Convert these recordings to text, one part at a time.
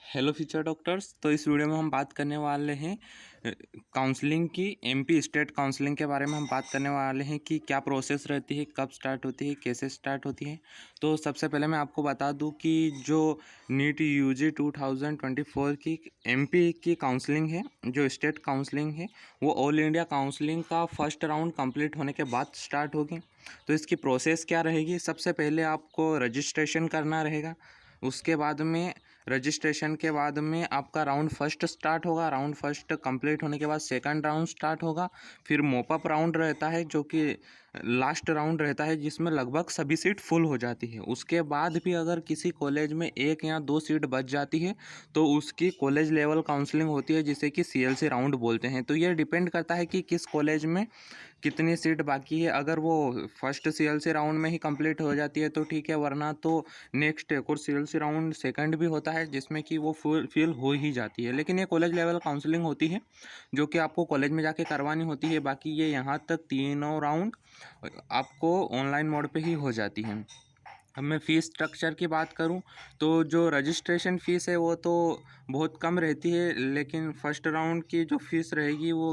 Hello future doctors. तो इस video में हम बात करने वाले हैं काउंसलिंग की। एमपी स्टेट काउंसलिंग के बारे में हम बात करने वाले हैं कि क्या प्रोसेस रहती है, कब स्टार्ट होती है, कैसे स्टार्ट होती है। तो सबसे पहले मैं आपको बता दूं कि जो नीट यूजी 2024 की एमपी की काउंसलिंग है, जो स्टेट काउंसलिंग है, वो ऑल इंडिया काउंसलिंग का फर्स्ट राउंड कंप्लीट होने के बाद स्टार्ट होगी। तो इसकी प्रोसेस क्या रहेगी? सबसे पहले आपको रजिस्ट्रेशन करना रहेगा। उसके बाद में रजिस्ट्रेशन के बाद में आपका राउंड फर्स्ट स्टार्ट होगा। राउंड फर्स्ट कंप्लीट होने के बाद सेकंड राउंड स्टार्ट होगा। फिर मोपअप राउंड रहता है जो कि लास्ट राउंड रहता है, जिसमें लगभग सभी सीट फुल हो जाती है। उसके बाद भी अगर किसी कॉलेज में एक या दो सीट बच जाती है तो उसकी कॉलेज लेवल काउंसलिंग होती है, जिसे कि सीएलसी राउंड बोलते हैं। तो ये डिपेंड करता है कि किस कॉलेज में कितनी सीट बाकी है। अगर वो फर्स्ट सीएलसी राउंड में ही कंप्लीट हो जाती है तो ठीक है, वरना तो नेक्स्ट एक और सीएलसी राउंड सेकंड भी होता है जिसमें कि वो फिल हो ही जाती है। लेकिन ये कॉलेज लेवल काउंसलिंग होती है जो कि आपको कॉलेज में जाके करवानी होती है। बाकी ये यहाँ तक तीनों राउंड आपको ऑनलाइन मोड पे ही हो जाती हैं। अब मैं फ़ीस स्ट्रक्चर की बात करूं तो जो रजिस्ट्रेशन फ़ीस है वो तो बहुत कम रहती है, लेकिन फ़र्स्ट राउंड की जो फ़ीस रहेगी वो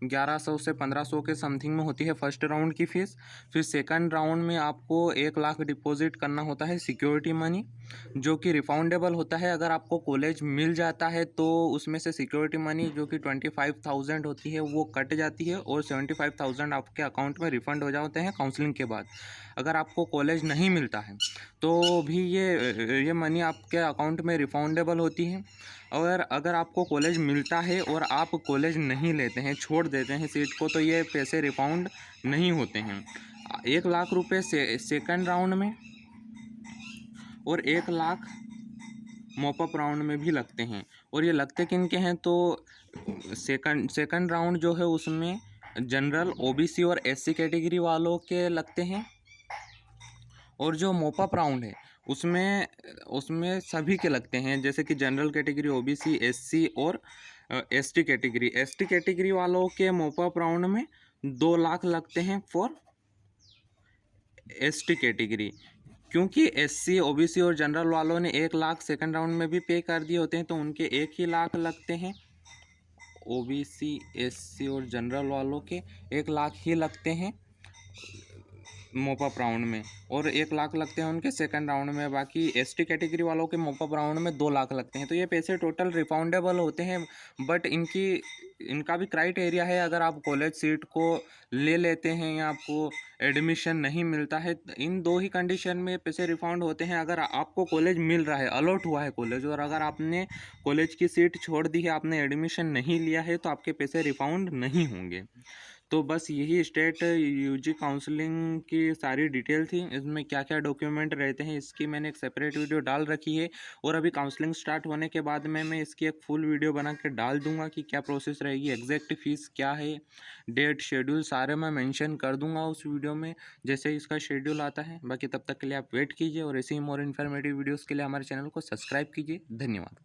1100 से 1500 के समथिंग में होती है फ़र्स्ट राउंड की फ़ीस। फिर सेकंड राउंड में आपको 1 लाख डिपॉजिट करना होता है सिक्योरिटी मनी, जो कि रिफाउंडेबल होता है। अगर आपको कॉलेज मिल जाता है तो उसमें से सिक्योरिटी मनी जो कि 25,000 होती है वो कट जाती है और 75,000 आपके अकाउंट में रिफ़ंड हो जाते हैं काउंसलिंग के बाद। अगर आपको कॉलेज नहीं मिलता है तो भी ये मनी आपके अकाउंट में रिफाउंडेबल होती है। और अगर आपको कॉलेज मिलता है और आप कॉलेज नहीं लेते हैं, छोड़ देते हैं सीट को, तो ये पैसे रिफाउंड नहीं होते हैं। 1 लाख रुपए से सेकंड राउंड में और 1 लाख मॉपअप राउंड में भी लगते हैं। और ये लगते किन के हैं? तो सेकंड राउंड जो है उसमें जनरल, ओबीसी और एससी कैटेगरी वालों के लगते हैं। और जो मोपअप राउंड है उसमें उसमें सभी के लगते हैं, जैसे कि जनरल कैटेगरी, ओबीसी, एससी और एसटी कैटेगरी वालों के मोपअप राउंड में 2 लाख लगते हैं फॉर एसटी कैटेगरी। क्योंकि एससी, ओबीसी और जनरल वालों ने 1 लाख सेकंड राउंड में भी पे कर दिए होते हैं तो उनके 1 ही लाख लगते हैं। ओबीसी, एससी और जनरल वालों के 1 लाख ही लगते हैं मोपअप राउंड में, और 1 लाख लगते हैं उनके सेकंड राउंड में। बाकी एसटी कैटेगरी वालों के मोपअप राउंड में 2 लाख लगते हैं। तो ये पैसे टोटल रिफाउंडेबल होते हैं। बट इनका भी क्राइटेरिया है। अगर आप कॉलेज सीट को ले लेते हैं या आपको एडमिशन नहीं मिलता है, इन दो ही कंडीशन में पैसे रिफाउंड होते हैं। अगर आपको कॉलेज मिल रहा है, अलॉट हुआ है कॉलेज, और अगर आपने कॉलेज की सीट छोड़ दी है, आपने एडमिशन नहीं लिया है, तो आपके पैसे रिफाउंड नहीं होंगे। तो बस यही स्टेट यूजी काउंसलिंग की सारी डिटेल थी। इसमें क्या क्या डॉक्यूमेंट रहते हैं इसकी मैंने एक सेपरेट वीडियो डाल रखी है। और अभी काउंसलिंग स्टार्ट होने के बाद में मैं इसकी एक फुल वीडियो बना के डाल दूंगा कि क्या प्रोसेस रहेगी, एग्जैक्ट फीस क्या है, डेट, शेड्यूल सारे मैं मेंशन कर दूंगा उस वीडियो में जैसे ही इसका शेड्यूल आता है। बाकी तब तक के लिए आप वेट कीजिए और ऐसे ही मोर इन्फॉर्मेटिव वीडियोज़ के लिए हमारे चैनल को सब्सक्राइब कीजिए। धन्यवाद।